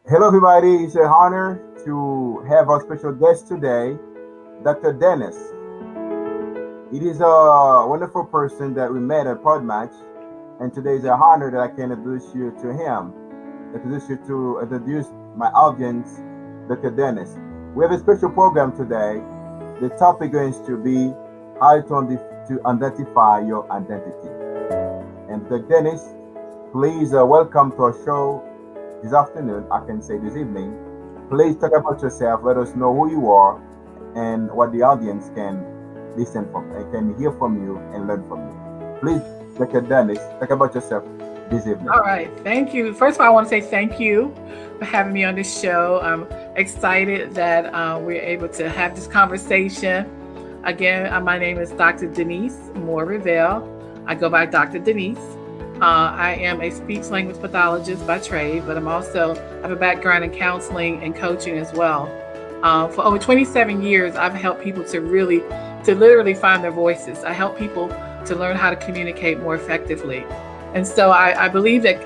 Hello, everybody. It's an honor to have our special guest today, Dr. Dennis. It is a wonderful person that we met at Podmatch, and today is an honor that I can introduce you to him, introduce my audience, Dr. Dennis. We have a special program today. The topic is to be how to identify your identity. And Dr. Dennis, please welcome to our show this afternoon, I can say this evening. Please talk about yourself. Let us know who you are and what the audience can listen from and can hear from you and learn from you. Please, Dr. Dennis, talk about yourself this evening. All right. Thank you. First of all, I want to say thank you for having me on this show. I'm excited that we're able to have this conversation. Again, my name is Dr. Denise Moore Revel. I go by Dr. Denise. I am a speech language pathologist by trade, but I have a background in counseling and coaching as well. For over 27 years, I've helped people to literally find their voices. I help people to learn how to communicate more effectively. And so I believe that,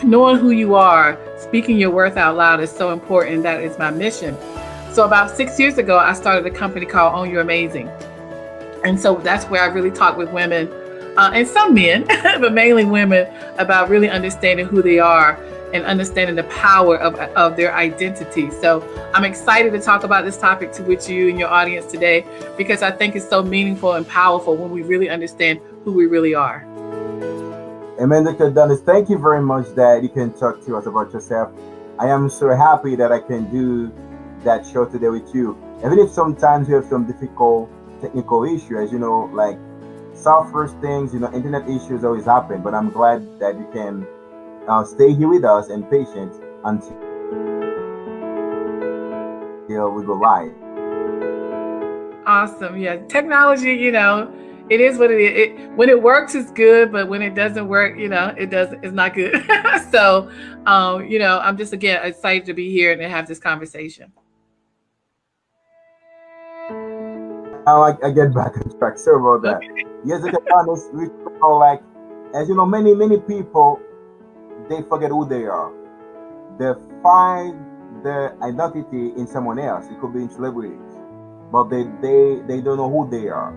knowing who you are, speaking your worth out loud is so important. That is my mission. So about 6 years ago, I started a company called Own Your Amazing. And so that's where I really talk with women and some men, but mainly women, about really understanding who they are and understanding the power of their identity. So I'm excited to talk about this topic with you and your audience today, because I think it's so meaningful and powerful when we really understand who we really are. Amen, Dr. Dennis. Thank you very much that you can talk to us about yourself. I am so happy that I can do that show today with you. Even if sometimes you have some difficult technical issues, like software things, internet issues always happen, but I'm glad that you can stay here with us and patient until we go live. Awesome. Yeah. Technology, it is what it is. When it works, it's good, but when it doesn't work, it's not good. So, I'm just, again, excited to be here and have this conversation. Now I get back on track. Sorry about that. Okay. Yes, Dr. Dennis, we know, like, as you know, many people, they forget who they are. They find their identity in someone else. It could be in celebrities, but they don't know who they are.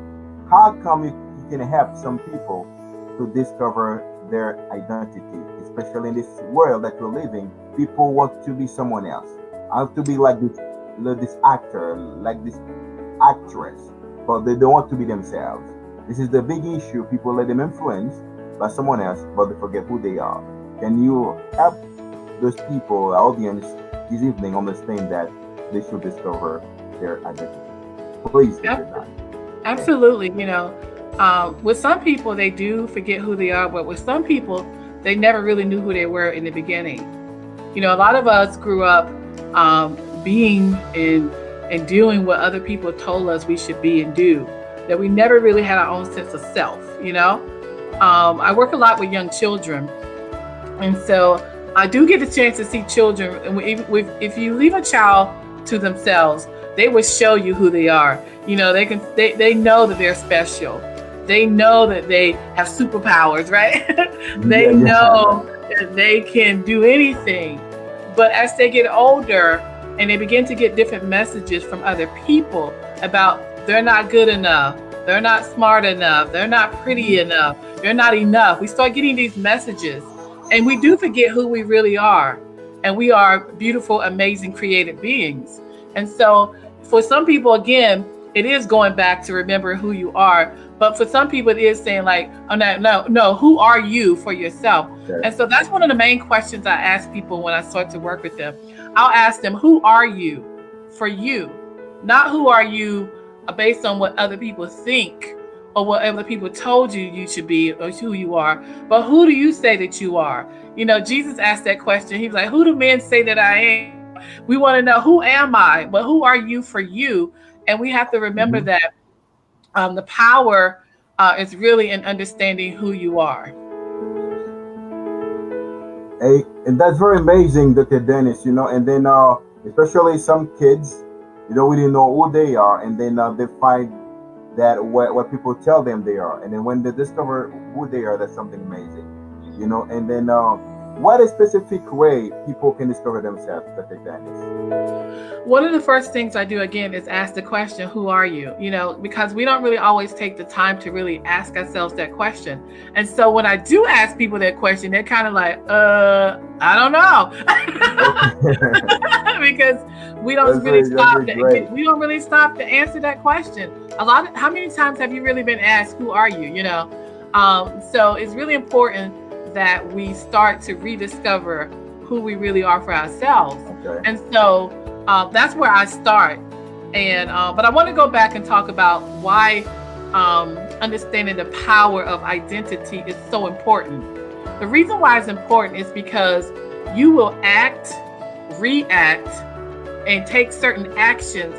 How come you can help some people to discover their identity, especially in this world that you're living? People want to be someone else. I have to be like this actor, like this actress, but they don't want to be themselves. This is the big issue. People let them influence by someone else, but they forget who they are. Can you help those people, the audience, this evening understand that they should discover their identity? Please take your Yep. time. Absolutely. With some people, they do forget who they are, but with some people, they never really knew who they were in the beginning. A lot of us grew up being and doing what other people told us we should be and do, that we never really had our own sense of self. I work a lot with young children, and so I do get a chance to see children. And if you leave a child to themselves, they will show you who they are. They know that they're special. They know that they have superpowers, right? Yeah, They yeah. know that they can do anything. But as they get older and they begin to get different messages from other people about they're not good enough, they're not smart enough, they're not pretty enough, they're not enough. We start getting these messages and we do forget who we really are. And we are beautiful, amazing, created beings. And so for some people, again, it is going back to remember who you are. But for some people, it is saying like, oh, no, no, no, who are you for yourself? Okay. And so that's one of the main questions I ask people when I start to work with them. I'll ask them, who are you for you? Not who are you based on what other people think or what other people told you you should be or who you are, but who do you say that you are? Jesus asked that question. He was like, who do men say that I am? We want to know, who am I? But who are you for you? And we have to remember Mhm. that the power is really in understanding who you are. Hey, and that's very amazing, Dr. Dennis. And then especially some kids, you don't really know who they are, and then they find that what people tell them they are, and then when they discover who they are, that's something amazing. And then what is specific way people can discover themselves, Dr. Dennis? One of the first things I do again is ask the question, who are you? Because we don't really always take the time to really ask ourselves that question. And so when I do ask people that question, they're kind of like, I don't know. Because we don't we don't really stop to answer that question. How many times have you really been asked, who are you? So it's really important that we start to rediscover who we really are for ourselves. Okay. And so that's where I start. And but I want to go back and talk about why understanding the power of identity is so important. The reason why it's important is because you will act, react, and take certain actions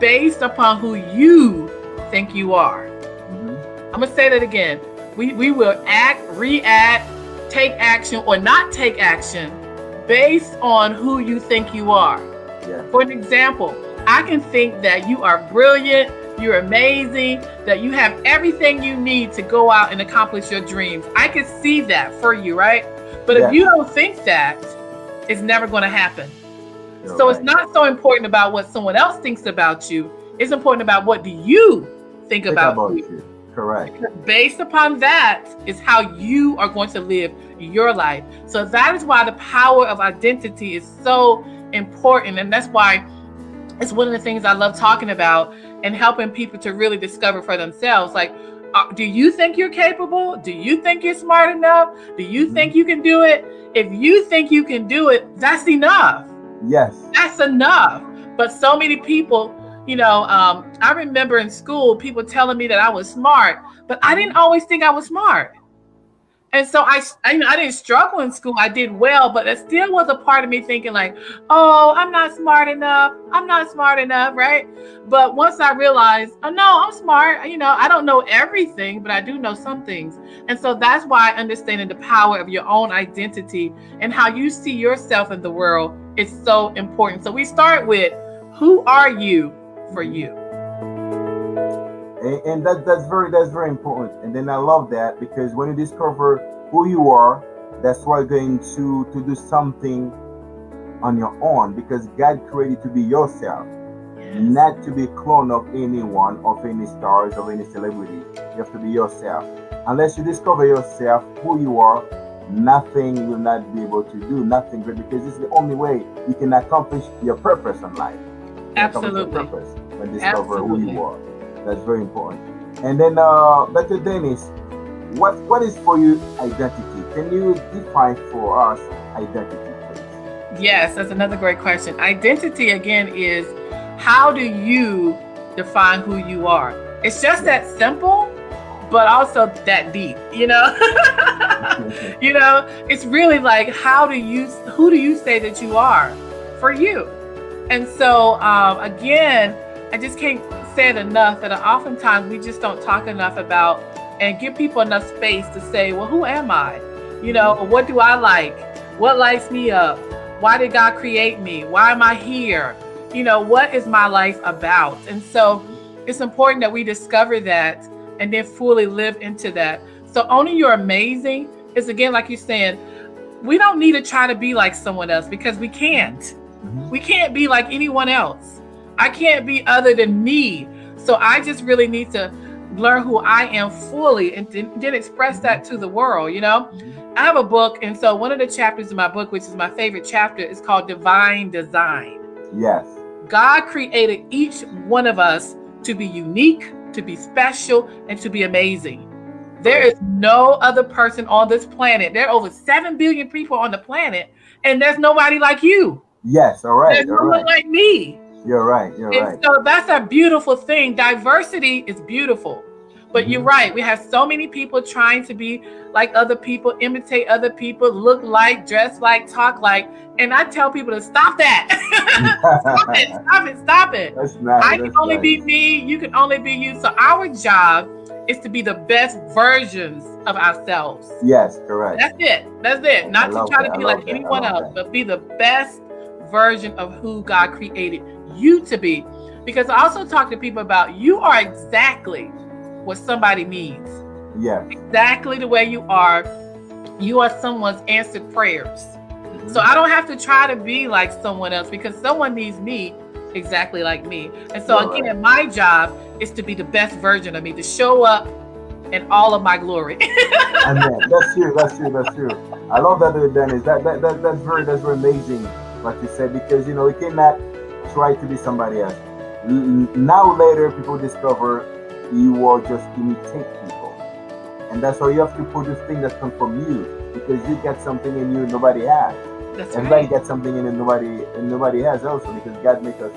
based upon who you think you are. Mm-hmm. I'm going to say that again. We will act, react, take action, or not take action based on who you think you are. Yeah. For an example, I can think that you are brilliant, you're amazing, that you have everything you need to go out and accomplish your dreams. I can see that for you, right? But if you don't think that, it's never going to happen. So it's not so important about what someone else thinks about you. It's important about what do you think about you. Correct. Because based upon that is how you are going to live your life. So that is why the power of identity is so important. And that's why it's one of the things I love talking about and helping people to really discover for themselves. Like, do you think you're capable? Do you think you're smart enough? Do you think you can do it? If you think you can do it, that's enough. Yes. That's enough. But so many people, I remember in school, people telling me that I was smart, but I didn't always think I was smart. And so I didn't struggle in school. I did well, but there still was a part of me thinking like, oh, I'm not smart enough. I'm not smart enough, right? But once I realized, oh no, I'm smart. I don't know everything, but I do know some things. And so that's why understanding the power of your own identity and how you see yourself in the world is so important. So we start with, who are you for you? And that's very important. And then I love that, because when you discover who you are, that's why you're going to do something on your own, because God created you to be yourself, not to be a clone of anyone, of any stars, of any celebrity. You have to be yourself. Unless you discover yourself, who you are, nothing you will not be able to do, nothing great, because it's the only way you can accomplish your purpose in life. Absolutely. Your purpose when discover who you are. That's very important. And then, Dr. Denise, what is for you identity? Can you define for us identity, please? Yes, that's another great question. Identity, again, is how do you define who you are? It's just that simple, but also that deep, It's really like, who do you say that you are for you? And so, again, I just can't say it enough that oftentimes we just don't talk enough about and give people enough space to say, well, who am I? What do I like? What lights me up? Why did God create me? Why am I here? What is my life about? And so it's important that we discover that and then fully live into that. So owning you're amazing is, again, like you're saying, we don't need to try to be like someone else, because we can't. Mm-hmm. We can't be like anyone else. I can't be other than me. So I just really need to learn who I am fully and then express that to the world. I have a book. And so one of the chapters in my book, which is my favorite chapter, is called Divine Design. Yes. God created each one of us to be unique, to be special, and to be amazing. There is no other person on this planet. There are over 7 billion people on the planet, and there's nobody like you. Yes, all right. There's no one like me. You're right. And so that's a beautiful thing. Diversity is beautiful. But you're right. We have so many people trying to be like other people, imitate other people, look like, dress like, talk like. And I tell people to stop that. Stop it. I can only be me. You can only be you. So our job is to be the best versions of ourselves. Yes, correct. That's it. Not to try to be like anyone else, but be the best version of who God created you to be. Because I also talk to people about, you are exactly what somebody needs. Yes. Exactly the way you are. You are someone's answered prayers. So Mhm. I don't have to try to be like someone else because someone needs me exactly like me. And so You're right. again, my job is to be the best version of me, to show up in all of my glory. Amen. That's true. That's true. That's true. I love that, Dennis. That's very amazing what you said, because we cannot try to be somebody else. Now later, people discover you are just imitate people, and that's why you have to produce things that come from you, because you get something in you nobody has. That's Everybody right. gets something in it nobody has also, because God makes us,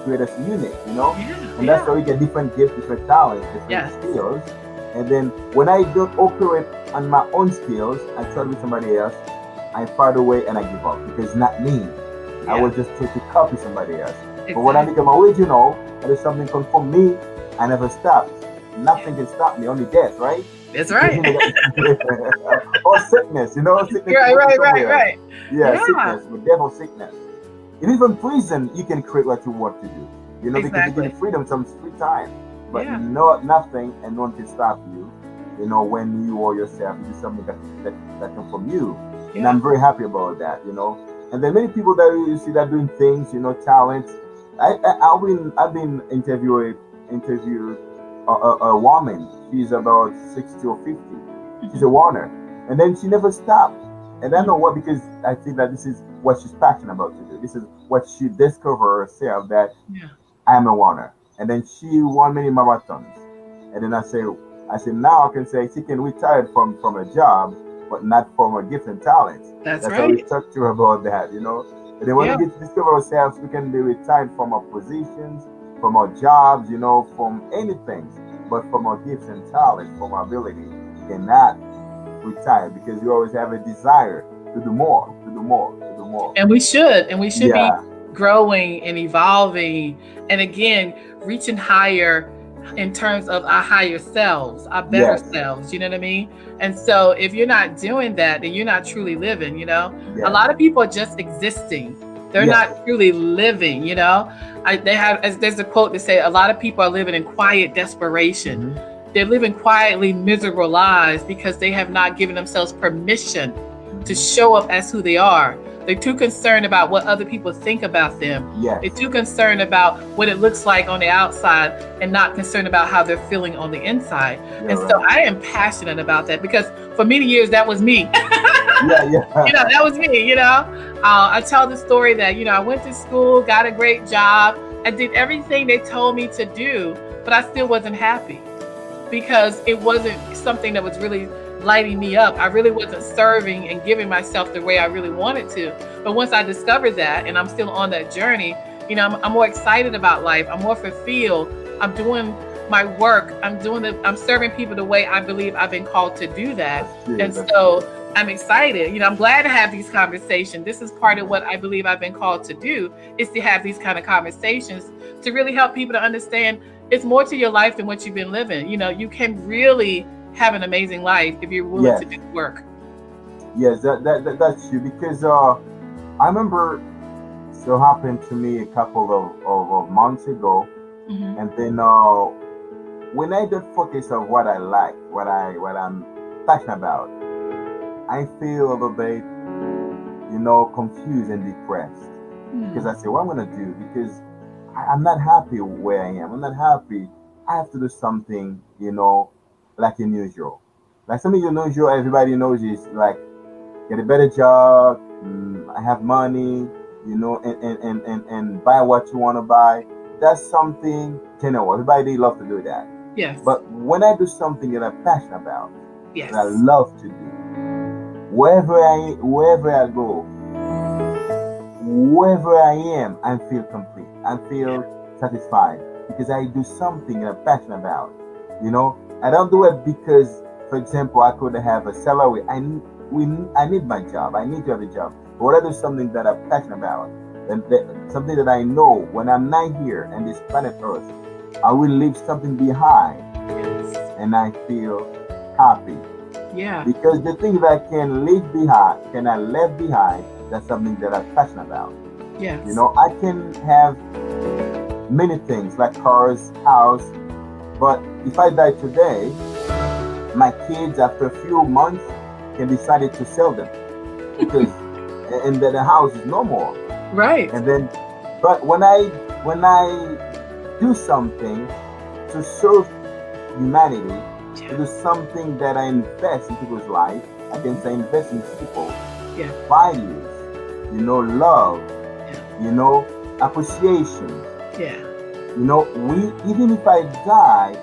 create us unique. Yeah. And that's Yeah. why we get different gifts, different talents, different Yes. skills. And then when I don't operate on my own skills, I try to be somebody else. I far away and I give up because it's not me. I Yeah. was just trying to copy somebody else. But when I Exactly. become original, and there's something come from me, I never stop. Nothing can stop me, only death, right? That's Because right. or sickness, sickness can Right, put you right, right, somewhere. right. Yeah, Yeah, sickness, but death or sickness. And even prison, you can create what you want to do. Because you get exactly. freedom, some free time. But Yeah. nothing and no one can stop you. When you are yourself, you do something that comes from you. And Yeah. I'm very happy about that. And then many people that you see that doing things, talents. I've been interviewed a woman. She's about 60 or 50. She's Mhm. a Warner, and then she never stopped. And I know Mhm. what, because I think that this is what she's passionate about to do. This is what she discovered herself, that Yeah. I am a Warner. And then she won many marathons. And then I say now I can say she can retire from a job, but not from a gift and talent. That's That's how we right. talk to her about that. And then when we Yeah. get to discover ourselves, we can be retired from our positions, from our jobs, from anything, but from our gifts and talents, from our ability. We cannot retire, because you always have a desire to do more, to do more, to do more. And we should be Yeah. growing and evolving, and again, reaching higher in terms of our higher selves, our better Yes. selves, you know what I mean? And so if you're not doing that, then you're not truly living. A Yes. lot of people are just existing. They're Yes. not truly living. There's a quote that say a lot of people are living in quiet desperation. Hmm. They're living quietly miserable lives because they have not given themselves permission to Hmm. show up as who they are. They're too concerned about what other people think about them. Yes. They're too concerned about what it looks like on the outside and not concerned about how they're feeling on the inside. And You're so right. I am passionate about that because for many years that was me. Yeah. Yeah. That was me. I tell the story that, I went to school, got a great job. I did everything they told me to do, but I still wasn't happy because it wasn't something that was really lighting me up. I really wasn't serving and giving myself the way I really wanted to. But once I discovered that, and I'm still on that journey, I'm more excited about life. I'm more fulfilled. I'm doing my work. I'm serving people the way I believe I've been called to do that. That's true. And That's so true. I'm excited. I'm glad to have these conversations. This is part of what I believe I've been called to do, is to have these kind of conversations to really help people to understand it's more to your life than what you've been living. You can really have an amazing life if you're willing to Yes. do the work. Yes. That's true, because I remember so happened to me a couple of months ago, Hmm. and then when I don't focus on what I like, what I'm passionate about, I feel a little bit, confused and depressed, because Hmm. I say, what I'm gonna do? Because I'm not happy where I am. I'm not happy. I have to do something, like unusual. Like something unusual, everybody knows, is like get a better job, I have money, and buy what you want to buy. That's something general. Everybody love to do that. Yes. But when I do something that I'm passionate about, that I Yes. love to do, wherever I go, wherever I am, I feel complete. I Yeah. feel satisfied, because I do something that I'm passionate about. I don't do it because, for example, I could have a salary. I need my job. I need to have a job. But what I do something that I'm passionate about, and something that I know when I'm not here and this planet Earth, I will leave something behind, Yes. and I feel happy, Yeah. because the thing that I can leave behind, can I leave behind, that's something that I'm passionate about. Yes. I can have many things like cars, house, but if I die today, my kids, after a few months, can decide to sell them because and then the house is no more. Right. And then, but when I do something to serve humanity, to do something that I invest in people's life, I can say invest in people, Yeah. values, love, Yeah. Appreciation. Yeah. We even if I die,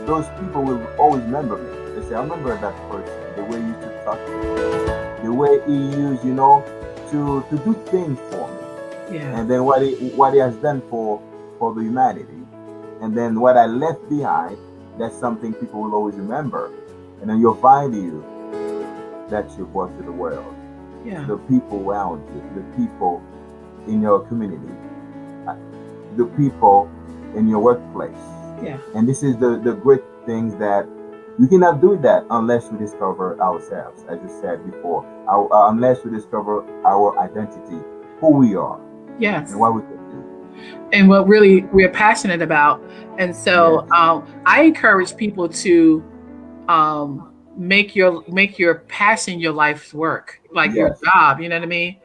those people will always remember me. They say, I remember that person, the way he used to talk to me, the way he used, to do things for me. Yeah. And then what he has done for the humanity. And then what I left behind, that's something people will always remember. And then your value that you brought to the world, Yeah. to the people around you, to the people in your community, the people in your workplace. Yeah. And this is the great things that we cannot do that unless we discover ourselves, as you said before, unless we discover our identity, who we are, Yes. and what we can do. And what really we're passionate about. And so I encourage people to make your passion your life's work, like your Yes. job. You know what I mean?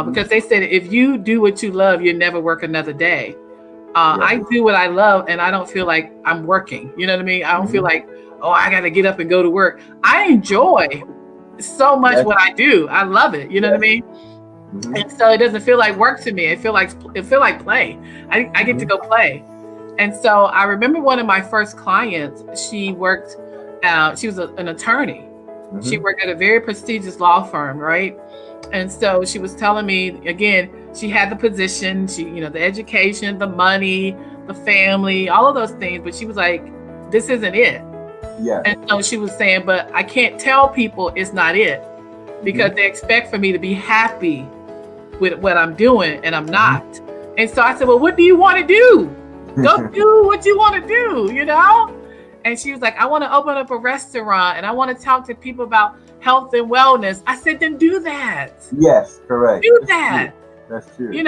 Because they said if you do what you love, you never work another day. I do what I love, and I don't feel like I'm working. You know what I mean? I don't feel like, oh, I got to get up and go to work. I enjoy so much what I do. I love it. You know what I mean? And so it doesn't feel like work to me. It feel like play. I get to go play. And so I remember one of my first clients. She worked. She was an attorney. She worked at a very prestigious law firm, right? And so she was telling me again. She had the position. She, the education, the money, the family, all of those things. But she was like, "This isn't it." Yeah. And so she was saying, "But I can't tell people it's not it because they expect for me to be happy with what I'm doing, and I'm not." And so I said, "Well, what do you want to do? Go do what you want to do, And she was like, "I want to open up a restaurant and I want to talk to people about health and wellness." I said, "Then do that." Yes, correct. Do that. That's true. You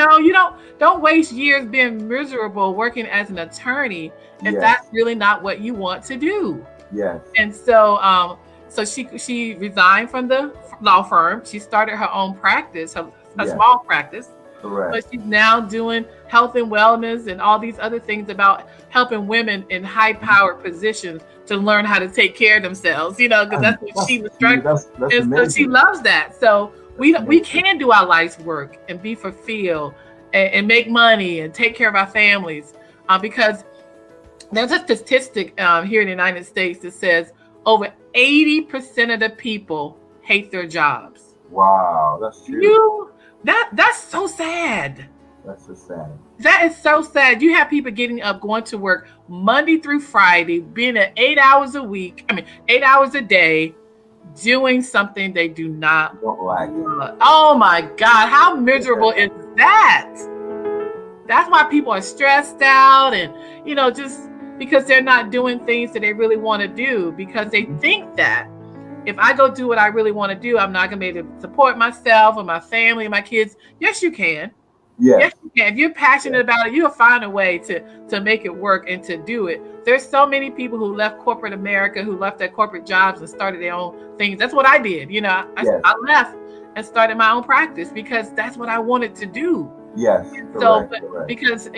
don't waste years being miserable working as an attorney if that's really not what you want to do. Yes. And so she resigned from the law firm. She started her own practice, a small practice. Correct. But she's now doing health and wellness and all these other things about helping women in high-powered positions to learn how to take care of themselves, because that's what she was struggling. That's and amazing. so she loves that. So we can do our life's work and be fulfilled and make money and take care of our families because there's a statistic here in the United States that says over 80% of the people hate their jobs. Wow, that's true. That's so sad. That's so sad. That is so sad. You have people getting up, going to work Monday through Friday, being at 8 hours a day, doing something they do not like. Oh my God, how miserable is that? That's why people are stressed out and, just because they're not doing things that they really want to do because they think that if I go do what I really want to do, I'm not going to be able to support myself or my family and my kids. Yes, you can. Yes, you can. If you're passionate about it, you'll find a way to make it work and to do it. There's so many people who left corporate America, who left their corporate jobs and started their own things. That's what I did. I left and started my own practice because that's what I wanted to do. Yes. Correct. Because,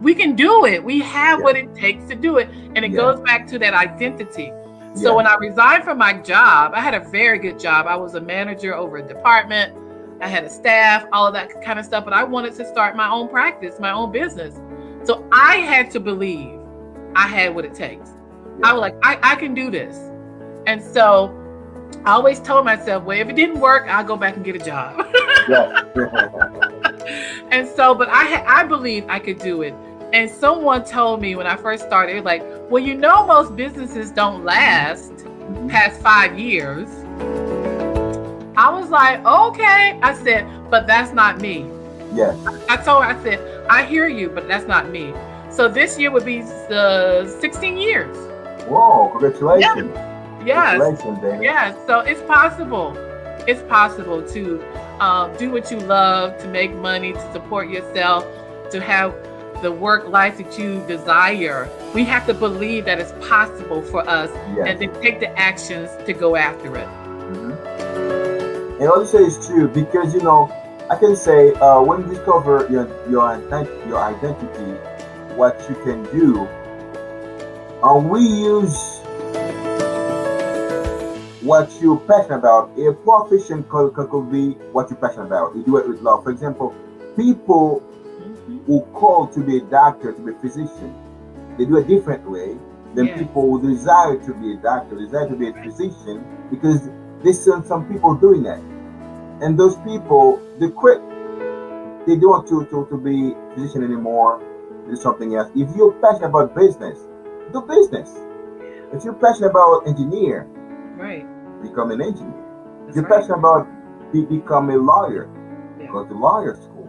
we can do it. We have what it takes to do it. And it goes back to that identity. So when I resigned from my job, I had a very good job. I was a manager over a department. I had a staff, all of that kind of stuff. But I wanted to start my own practice, my own business. So I had to believe I had what it takes. I was like, I can do this. And so I always told myself, well, if it didn't work, I'll go back and get a job. And so, but I believed I could do it. And someone told me when I first started, like, well, most businesses don't last past 5 years. I was like, okay. I said, but that's not me. Yes. I told her, I said, I hear you, but that's not me. So this year would be 16 years. Whoa, congratulations. Yes. Congratulations, Dana. Yes. So it's possible. It's possible to do what you love, to make money, to support yourself, to have the work life that you desire. We have to believe that it's possible for us and then take the actions to go after it. And what you say is true because I can say when you discover your identity, what you can do, we use what you're passionate about. A profession could be what you're passionate about. You do it with love. For example, people who call to be a doctor, to be a physician, they do a different way than people who desire to be a doctor, desire to be a physician, because they see some people doing that. And those people, they quit. They don't want to be a physician anymore. Do something else. If you're passionate about business, do business. If you're passionate about engineer, right, become an engineer. If you're right. passionate about become a lawyer, go to lawyer school.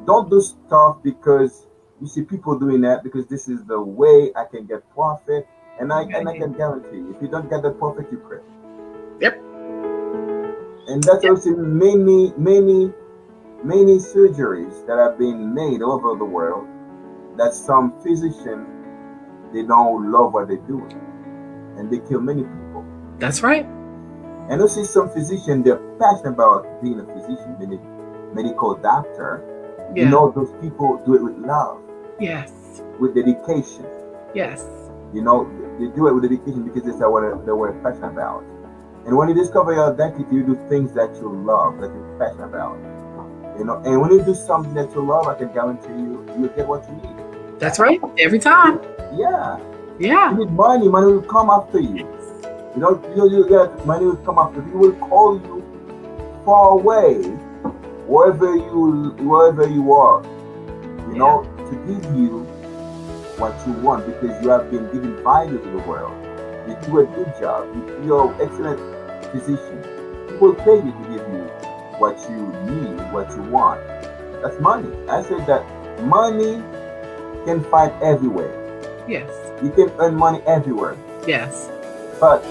Don't do stuff because you see people doing that because this is the way I can get profit, and I can guarantee you, if you don't get the profit, you quit. Yep. And that's also many surgeries that have been made all over the world, that some physicians, they don't love what they're doing, and they kill many people. That's right. And you see some physicians, they're passionate about being a physician, being a medical doctor. Those people do it with love. Yes. With dedication. Yes. They do it with dedication because that's what they were passionate about. And when you discover your identity, you do things that you love, that you're passionate about. And when you do something that you love, I can guarantee you get what you need. That's right. Every time. Yeah. Yeah. You need money will come after you. You get money will come after you. He will call you far away, wherever you are, to give you what you want, because you have been giving value to the world. You do a good job. You're an excellent physician. People pay you to give you what you need, what you want. That's money. I said that money can find everywhere. Yes. You can earn money everywhere. Yes. But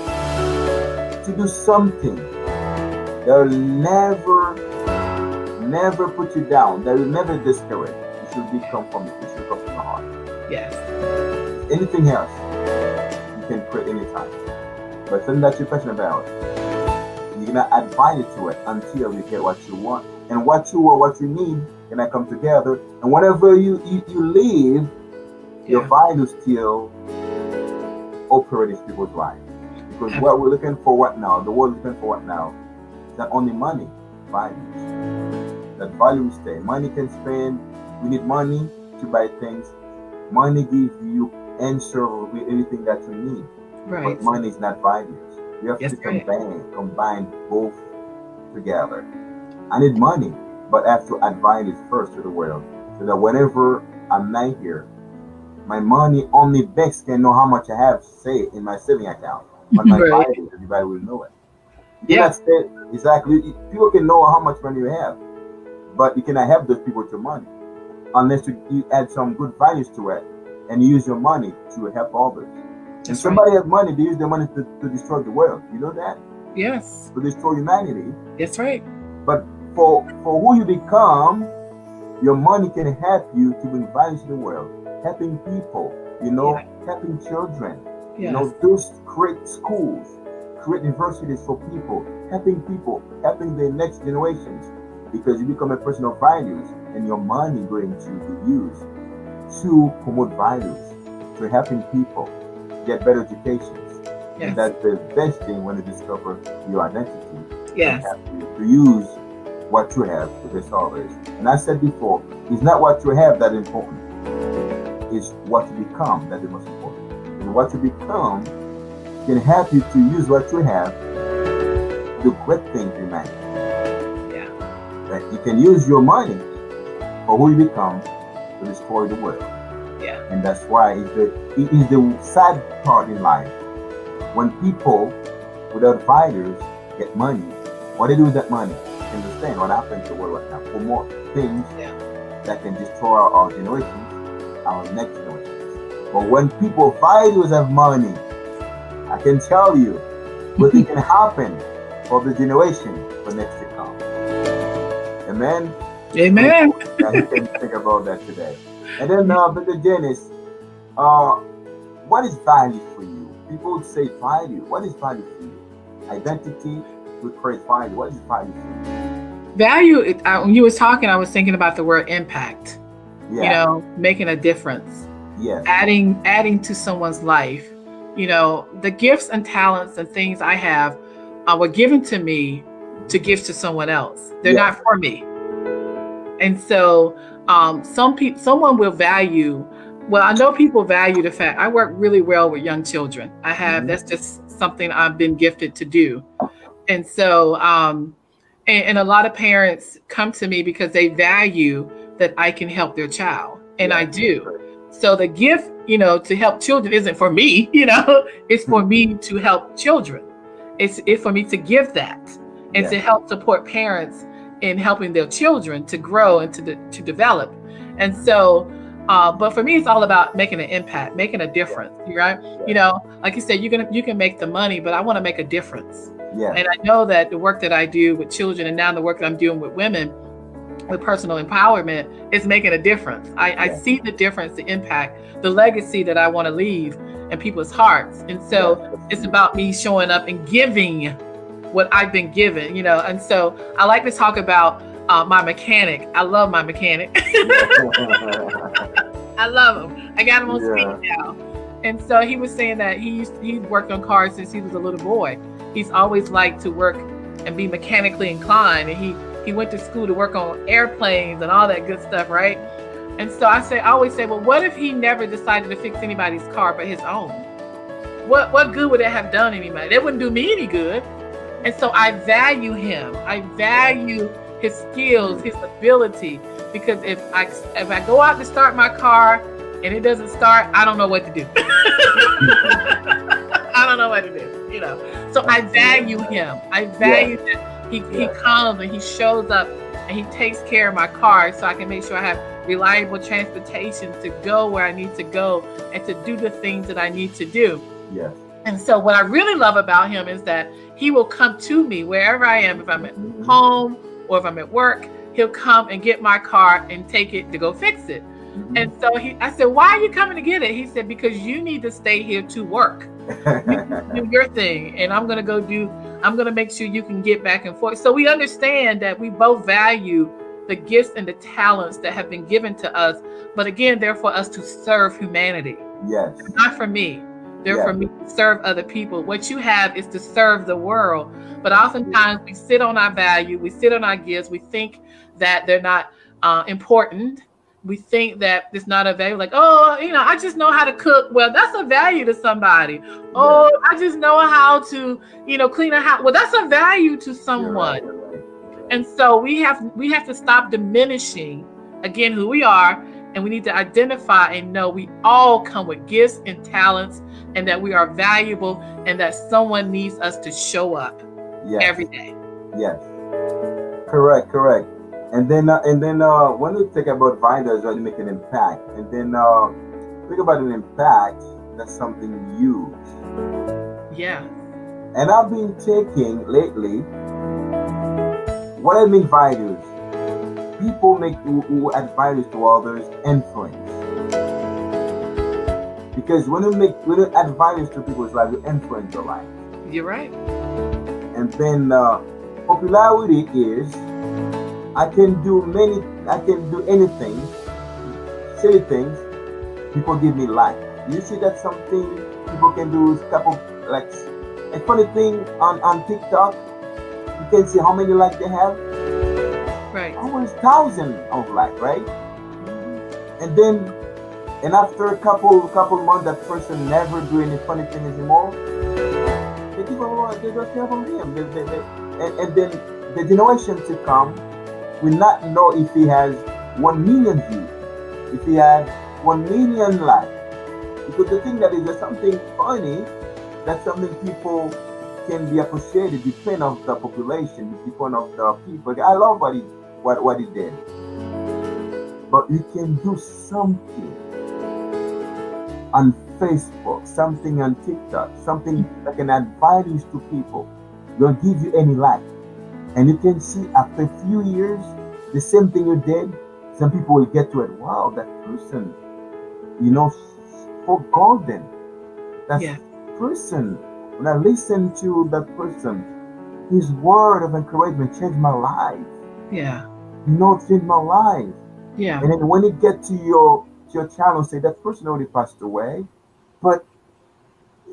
to do something that will never put you down, that will never discourage, it should come from you. It should come from the heart. Yes. Anything else, you can quit anytime. But something that you're passionate about, you're gonna add value to it until you get what you want. And what you want, what you need, gonna come together. And whenever you leave, your value still operates people's lives. Because what we're looking for what now? The world is looking for what now? It's not only money, values. That value will stay. Money can spend. We need money to buy things. Money gives you answer with anything that you need. Right. But money is not values. You have to combine both together. I need money, but I have to add values first to the world, so that whenever I'm not here, my money, only banks can know how much I have, say, in my saving account. But my values, everybody will know it. You cannot say exactly. People can know how much money you have, but you cannot help those people with your money unless you add some good values to it and use your money to help others. And somebody has money, they use their money to destroy the world. You know that? Yes. To destroy humanity. That's right. But for who you become, your money can help you to bring value to the world, helping people, helping children, those create schools, create universities for people, helping the next generations, because you become a person of values, and your money going to be used to promote values, to helping people get better educations. Yes. And that's the best thing when you discover your identity. Yes. You have to use what you have to bless others. And I said before, it's not what you have that is important. It's what you become that is most important. And what you become can help you to use what you have to do great things in life. Yeah. That you can use your money for who you become to destroy the world. Yeah. And that's why it is the sad part in life. When people without values get money, what they do with that money? Understand what happens to the world right now. For more things that can destroy our generations, our next generations. But when people values have money, I can tell you what can happen for the generation for next to come. Amen. Amen. You can think about that today. And then, Brother Dennis, what is value for you? People would say value. What is value for you? Identity, create value. What is value? Value, when you was talking, I was thinking about the word impact. Yeah. Making a difference, Yes. adding to someone's life. The gifts and talents and things I have were given to me to give to someone else. They're not for me. And so someone will value, well, I know people value the fact I work really well with young children. I have, that's just something I've been gifted to do. And so, and a lot of parents come to me because they value that I can help their child. And I do. So the gift, to help children isn't for me, it's for me to help children. It's for me to give that and to help support parents in helping their children to grow and to develop. And so, but for me, it's all about making an impact, making a difference, right? Like you said, you can make the money, but I want to make a difference. Yeah. And I know that the work that I do with children and now the work that I'm doing with women, with personal empowerment, is making a difference. I see the difference, the impact, the legacy that I want to leave in people's hearts. And so it's about me showing up and giving what I've been given, And so I like to talk about my mechanic. I love my mechanic. I love him. I got him on speed now. And so he was saying that he's worked on cars since he was a little boy. He's always liked to work and be mechanically inclined. And he went to school to work on airplanes and all that good stuff, right? And so I always say, well, what if he never decided to fix anybody's car but his own? What good would it have done anybody? That wouldn't do me any good. And so I value him. I value his skills, his ability, because if I go out to start my car and it doesn't start, I don't know what to do. I don't know what to do, So I value him. I value that he comes and he shows up and he takes care of my car so I can make sure I have reliable transportation to go where I need to go and to do the things that I need to do. Yes. And so what I really love about him is that he will come to me wherever I am. If I'm at home or if I'm at work, he'll come and get my car and take it to go fix it. And so I said, why are you coming to get it? He said, because you need to stay here to work. You do your thing. And I'm going to make sure you can get back and forth. So we understand that we both value the gifts and the talents that have been given to us. But again, they're for us to serve humanity. Yes. Not for me. They're for me to serve other people. What you have is to serve the world. But oftentimes we sit on our value, we sit on our gifts, we think that they're not important. We think that it's not a value. Like, oh, I just know how to cook. Well, that's a value to somebody. Oh, I just know how to, clean a house. Well, that's a value to someone. Right. And so we have to stop diminishing, again, who we are. And we need to identify and know we all come with gifts and talents and that we are valuable and that someone needs us to show up every day. Yes. Correct. And then when we think about value as well, you make an impact. And then think about an impact, that's something huge. Yeah. And I've been taking lately, what I mean values, people who add values to others influence. Because when you add values to people's lives, you influence their life. You're right. And then popularity is I can do anything, silly things, people give me like. You see that something people can do like a funny thing on TikTok, you can see how many likes they have. Right. Almost 1,000 of likes, right? And after a couple months, that person never do any funny thing anymore. They just care about him. And then the generation to come will not know if he has 1 million views, if he has 1 million likes. Because the thing that is there's something funny, that's something people can be appreciated depending on the population, depending on the people. I love what he did. But you can do something on Facebook, something on TikTok, something that can add values to people. Don't give you any like. And you can see after a few years, the same thing you did, some people will get to it. Wow, that person, for golden. That person, when I listen to that person, his word of encouragement changed my life. Yeah. Changed my life. Yeah. And then when it get to your child and say that person already passed away, but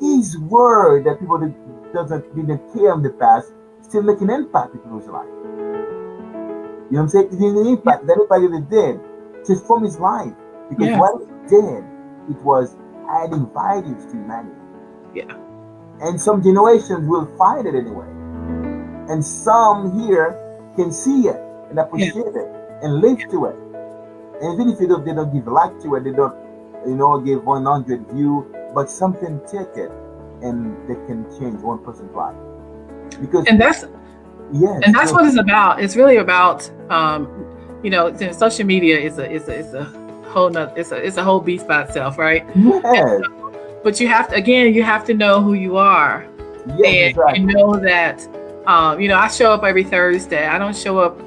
his word that people didn't care in the past still make an impact in people's life. You know what I'm saying? It didn't impact that impact that it did transform his life because Yes. what it did, it was adding values to humanity. Yeah. And some generations will find it anyway. And some here can see it and appreciate it and live to it. And even if they don't give like to it, they don't, give 100 view, but something take it and they can change one person's life. Because that's what it's about. It's really about, social media is a whole beast by itself, right? Yes. But you have to know who you are. Yes, and exactly. You know that, I show up every Thursday. I don't show up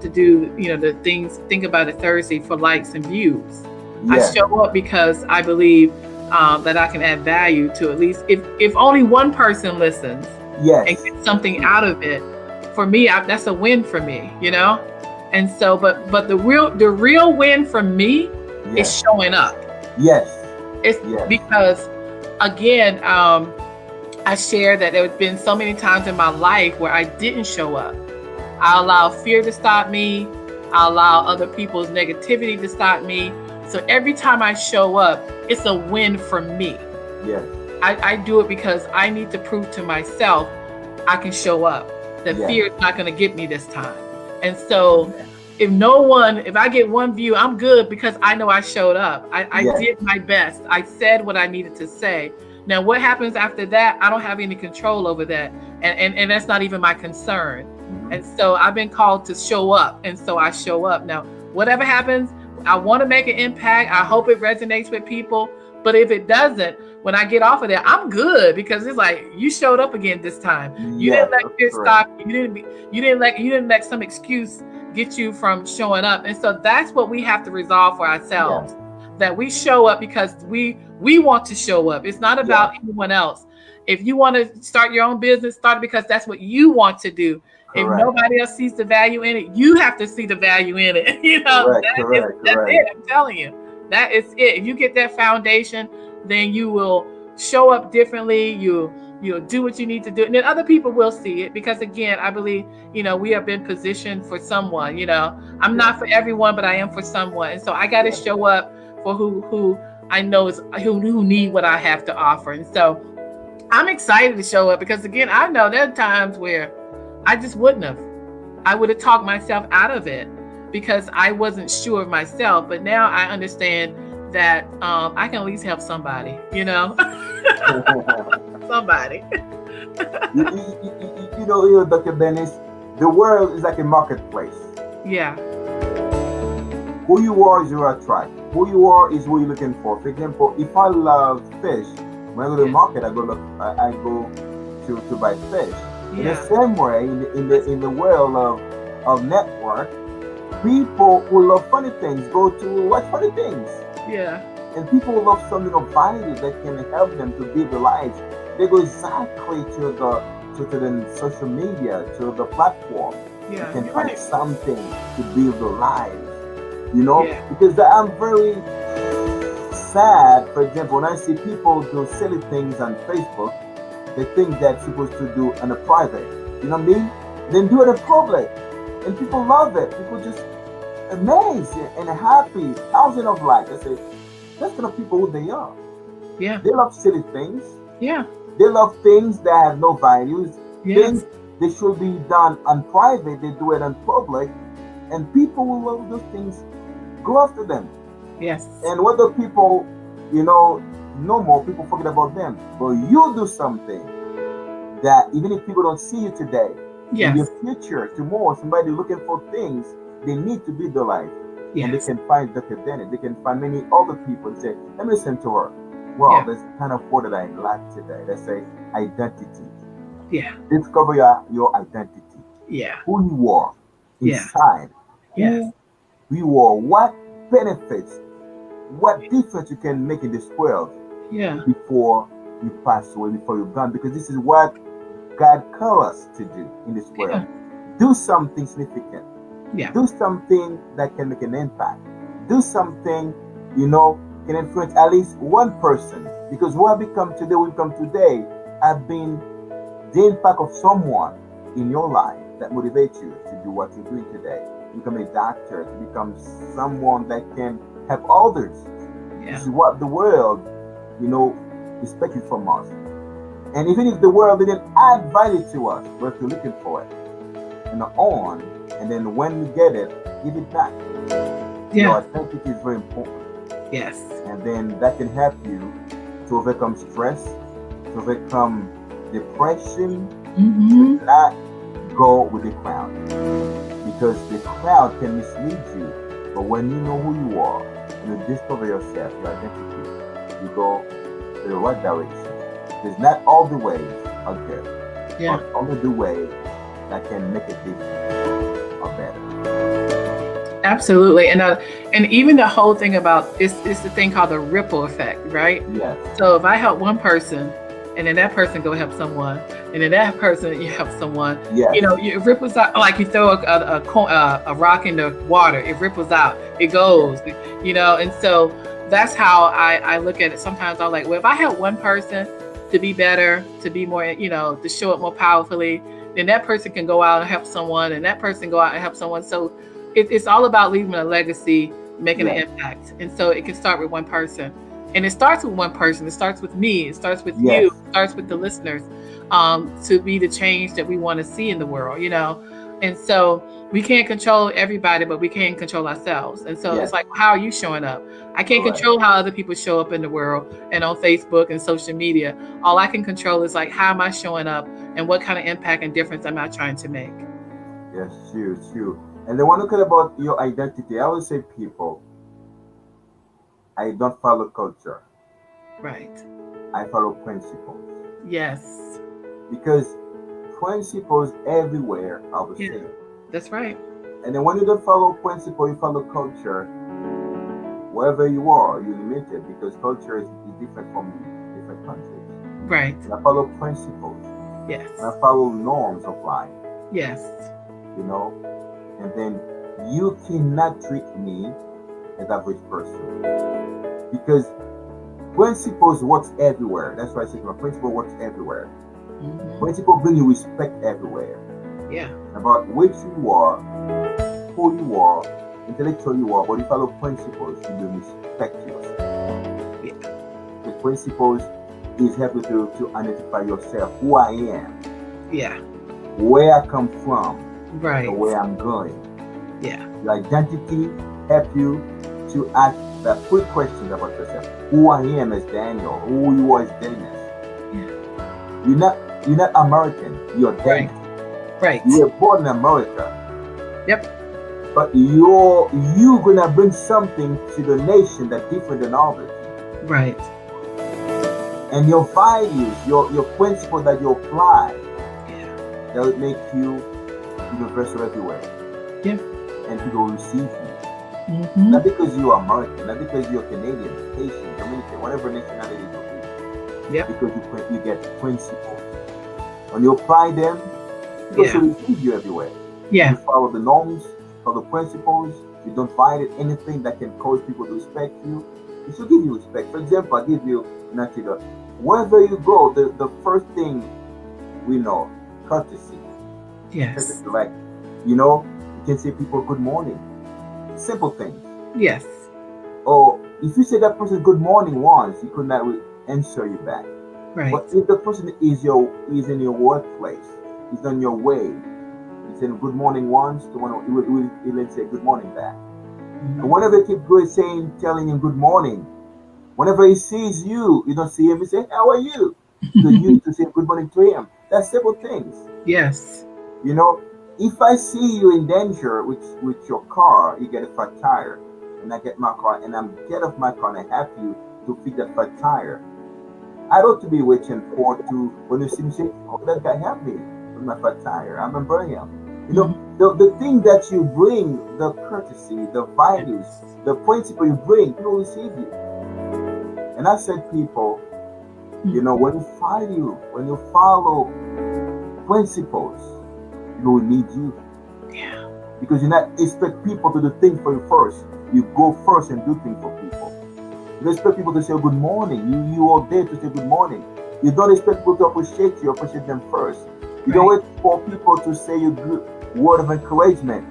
to do, the things, think about it Thursday for likes and views. Yes. I show up because I believe that I can add value to at least, if only one person listens and get something out of it, for me, that's a win for me, And so, but the real win for me is showing up. Yes. It's because, again, I share that there have been so many times in my life where I didn't show up. I allow fear to stop me. I allow other people's negativity to stop me. So every time I show up, it's a win for me. Yes. I do it because I need to prove to myself I can show up. That fear is not going to get me this time. And so if I get one view, I'm good because I know I showed up. I did my best. I said what I needed to say. Now, what happens after that, I don't have any control over that. And that's not even my concern. Mm-hmm. And so I've been called to show up. And so I show up. Now, whatever happens, I want to make an impact. I hope it resonates with people. But if it doesn't, when I get off of there, I'm good because it's like you showed up again this time. You didn't let fear stop you. You didn't let some excuse get you from showing up. And so that's what we have to resolve for ourselves. That we show up because we want to show up. It's not about anyone else. If you want to start your own business, start it because that's what you want to do. Correct. If nobody else sees the value in it, you have to see the value in it. That's it. I'm telling you, that is it. If you get that foundation, then you will show up differently. You'll do what you need to do. And then other people will see it because, again, I believe, we have been positioned for someone. I'm not for everyone, but I am for someone. And so I got to show up for who I know is who need what I have to offer. And so I'm excited to show up because, again, I know there are times where I just wouldn't have. I would have talked myself out of it because I wasn't sure of myself. But now I understand that I can at least help somebody, somebody. Dr. Dennis, the world is like a marketplace. Yeah. Who you are is your attract. Who you are is who you're looking for. For example, if I love fish, when I go to the market, I go to buy fish. In the same way, in the world of network, people who love funny things go to watch funny things. Yeah. And people who love something of value that can help them to build their lives, they go exactly to the social media, to the platform. Yeah. You can find something to build their lives. Because I'm very sad, for example, when I see people do silly things on Facebook, they think that's supposed to do in a private, you know what I mean? Then do it in public, and people love it. People just amazed and happy, thousands of likes. I say, that's kind of people who they are. Yeah. They love silly things. Yeah. They love things that have no values. Yes. Things they should be done on private, they do it in public, and people who love those things go after them. Yes. And whether people, no more, people forget about them. But you do something that even if people don't see you today, in your future, tomorrow, somebody looking for things they need to build their life. Yes. And they can find Dr. Dennis. They can find many other people and say, let me listen to her. Well, there's kind of word that I like today. They say identity. Yeah. Discover your identity. Yeah. Who you are inside. Yes. Who you are. What benefits, what difference you can make in this world before you pass away, before you're gone. Because this is what God called us to do in this world. Yeah. Do something significant. Yeah. Do something that can make an impact. Do something, can influence at least one person. Because what we become today, have been the impact of someone in your life that motivates you to do what you're doing today. To become a doctor, to become someone that can help others. This Yeah. is what the world, expected from us. And even if the world didn't add value to us, we're still looking for it. And then when we get it, give it back. Your Yeah. identity is very important. Yes. And then that can help you to overcome stress, to overcome depression, Mm-hmm. to not go with the crowd. Because the crowd can mislead you. But when you know who you are, and you discover yourself, your identity, you go to the right direction. There's not all the ways out there, Yeah. but only the way that can make a difference or better. Absolutely. And even the whole thing about it's the thing called the ripple effect, right? Yes, So if I help one person, and then that person go help someone, and then that person you help someone, yes, it ripples out like you throw a rock in the water, it ripples out, it yes, goes, and so that's how I look at it. Sometimes I'm like, well, if I help one person to be better, to be more, to show up more powerfully, then that person can go out and help someone, and that person go out and help someone. So it's all about leaving a legacy, making an yes, impact. And so it can start with one person. And it starts with one person. It starts with me. It starts with you. yes, It starts with the listeners, to be the change that we want to see in the world, And so we can't control everybody, but we can control ourselves. And so it's yes. like, how are you showing up? I can't Correct. control how other people show up in the world and on Facebook and social media. All I can control is like, how am I showing up and what kind of impact and difference am I trying to make? Yes, true, true. And then when looking about your identity, I would say people, I don't follow culture. Right. I follow principles. Yes. Because principles everywhere are the Yeah, same. that's right. And then when you don't follow principle, you follow culture, wherever you are, you're limited because culture is different from different countries. Right. And I follow principles. Yes. And I follow norms of life, Yes. you know. And then you cannot treat me as average person. Because principles works everywhere. That's why I say my principle works everywhere. Mm-hmm. Principle bring you respect everywhere. Yeah. About which you are, who you are, intellectual you are, but you follow principles, you will respect yourself. Yeah. The principles is helping to identify yourself, who I am, Yeah. where I come from, Right. and where I'm going. Yeah. Your identity help you to ask the quick questions about yourself. Who I am as Daniel, who you are as Dennis. Yeah. You're not American, you're Right. Dennis. Right. You were born in America. Yep. But you're gonna bring something to the nation that's different than others. Right. And your values, your principle that you apply, Yeah. that will make you universal everywhere. Yeah. And people will receive you. Mm-hmm. Not because you're American, not because you're Canadian, Haitian, Dominican, whatever nationality you be. Yep. Because you get principles. When you apply them, people Yeah. should receive you everywhere. Yeah. You follow the norms, follow the principles, you don't violate anything that can cause people to respect you. It should give you respect. For example, I give you an antidote. Wherever you go, the first thing we know, courtesy. Yes. Courtesy, like, you can say people good morning. Simple things. Yes. Or if you say that person good morning once, he could not answer you back. Right. But if the person is in your workplace, is on your way, he said good morning once, he will say good morning back. Mm-hmm. And whenever he keep going telling him good morning, whenever he sees you, you don't see him, he say, how are you? Because you need to say good morning to him. That's simple things. Yes. If I see you in danger with your car, you get a flat tire, and I get my car, and I'm get off my car and I help you to fix that flat tire. I don't to be waiting for when you see me say, oh, that guy helped me with my flat tire. I remember him. The thing that you bring, the courtesy, the values, the principle you bring, people will receive you. And I said, people, when you follow principles, people will need you. Yeah. Because you not expect people to do things for you first. You go first and do things for people. You don't expect people to say good morning. You are there to say good morning. You don't expect people to appreciate you, appreciate them first. You don't wait for people to say a good word of encouragement,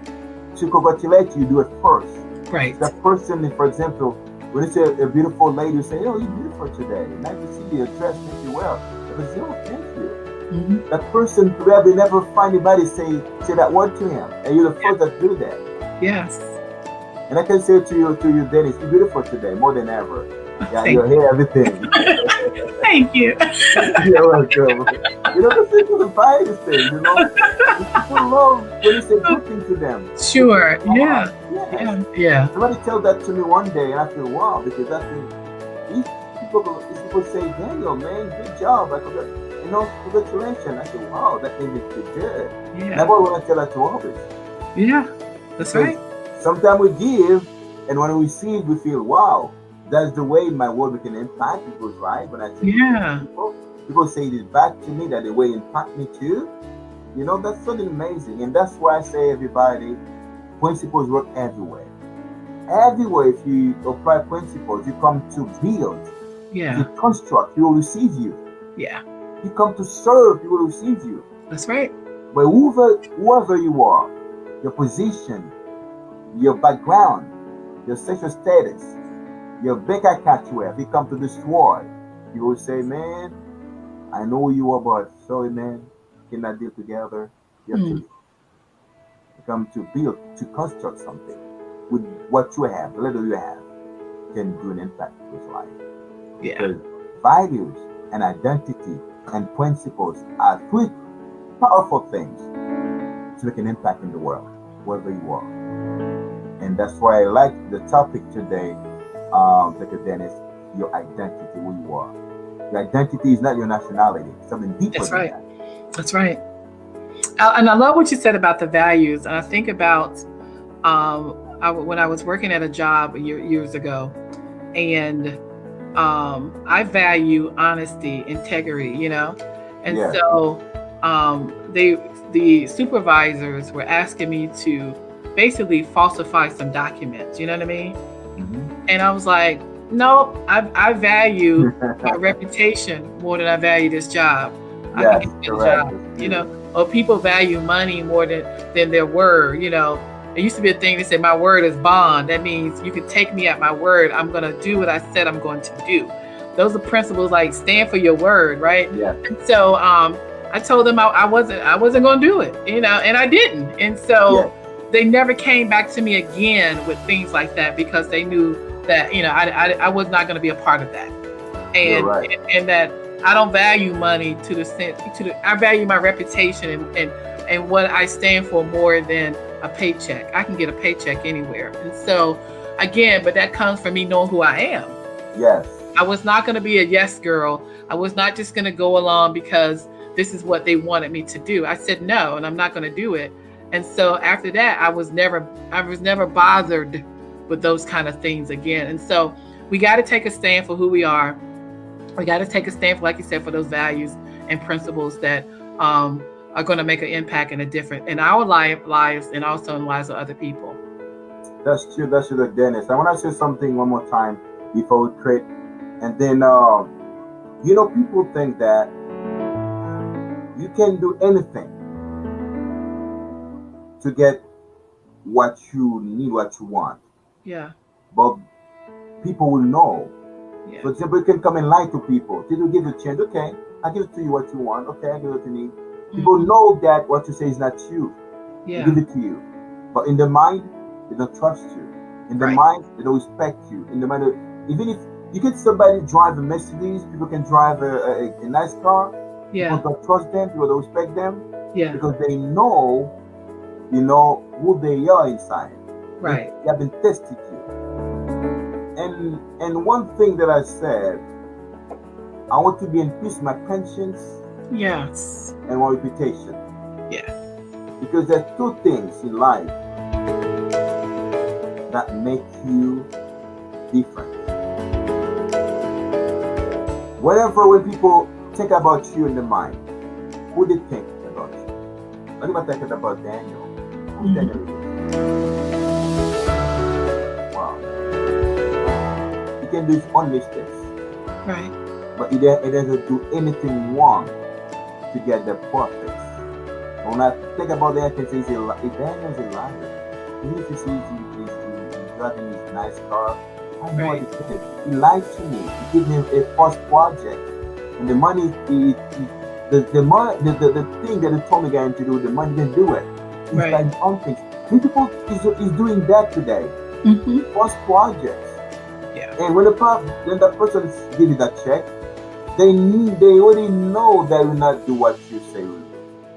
to congratulate you, do it first. Right. So that person, for example, when it's a beautiful lady, you say, oh, you're beautiful today. Nice to see you. Your dress makes you well. They say, oh, thank you. Mm-hmm. That person probably never find anybody say that word to him. And you're the first that do that. Yes. And I can say to you, Dennis, you're beautiful today, more than ever. Yeah, Thank your hair, everything. Thank you. You're welcome. Because people buy these things, People love when you say good things to them. Sure. Yeah. Yes. Yeah. Somebody tell that to me one day, and I feel wow, because I think if people say, Daniel, man, good job. I forgot, congratulations. I said, wow, that made me feel good. Yeah. And I want to tell that to others. Yeah. That's right. Sometimes we give, and when we receive, we feel, wow, that's the way my word can impact people's life. When I say people say it back to me, that the way it impact me too. That's something amazing. And that's why I say, everybody, principles work everywhere. Everywhere, if you apply principles, you come to build, to construct, he will receive you. Yeah. You come to serve, he will receive you. That's right. But whoever you are, your position, your background, your sexual status, your bank account you have, he come to destroy. He will say, man, I know who you are, but sorry, man, cannot deal together. You have to leave. You come to build, to construct something with what you have, the little you have, can do an impact in his life. Yeah. Because values and identity and principles are three powerful things to make an impact in the world, wherever you are. And that's why I like the topic today, Dr. Dennis, your identity, who you are. Your identity is not your nationality, it's something deeper than that. That's right. And I love what you said about the values. And I think about when I was working at a job years ago, and I value honesty, integrity, and so the supervisors were asking me to basically falsify some documents, you know what I mean? Mm-hmm. And I was like, no, I value my reputation more than I value this job. I can get this job, or people value money more than their word, It used to be a thing that said my word is bond. That means you can take me at my word. I'm going to do what I said I'm going to do. Those are principles like stand for your word, right? Yeah. And so I told them I wasn't going to do it, and I didn't. And so they never came back to me again with things like that, because they knew that, I was not going to be a part of that. And that I don't value money I value my reputation and what I stand for more than a paycheck. I can get a paycheck anywhere. And so again, but that comes from me knowing who I am. Yes. I was not going to be a yes girl. I was not just going to go along because this is what they wanted me to do. I said no, and I'm not going to do it. And so after that, I was never bothered with those kind of things again. And so we got to take a stand for who we are. We got to take a stand for, like you said, for those values and principles that are going to make an impact in our lives and also in the lives of other people. That's true, Dennis. I want to say something one more time before we quit. And then, people think that you can do anything to get what you need, what you want. Yeah. But people will know. Yeah. For example, you can come and lie to people. They will give you a chance. Okay, I give it to you what you want. Okay, I give it what you need. People know that what you say is not you. Yeah. They give it to you. But in their mind, they don't trust you. In their mind, they don't respect you. In the mind, even if you get somebody drive a Mercedes, people can drive a nice car. Yeah. People don't trust them. People don't respect them. Yeah. Because they know, who they are inside. Right. They have been tested you. And one thing that I said, I want to be in peace with my conscience. Yes. And my reputation. Yeah. Because there's two things in life that make you different. When people think about you in the mind, who they think about What about talking about Daniel? Who's Daniel? Wow. He can do his own mistakes. Right. But he doesn't do anything wrong to get the profits. When I think about that, I can say Daniel's a liar. He used to see he's driving his nice car. I know what he did. He lied to me. He gave me a false project. And the money, the thing that he told me to do, the money didn't do it. He's buying on things. People is doing that today. False projects. Yeah. And when the person gives you that check, they already know they will not do what you say.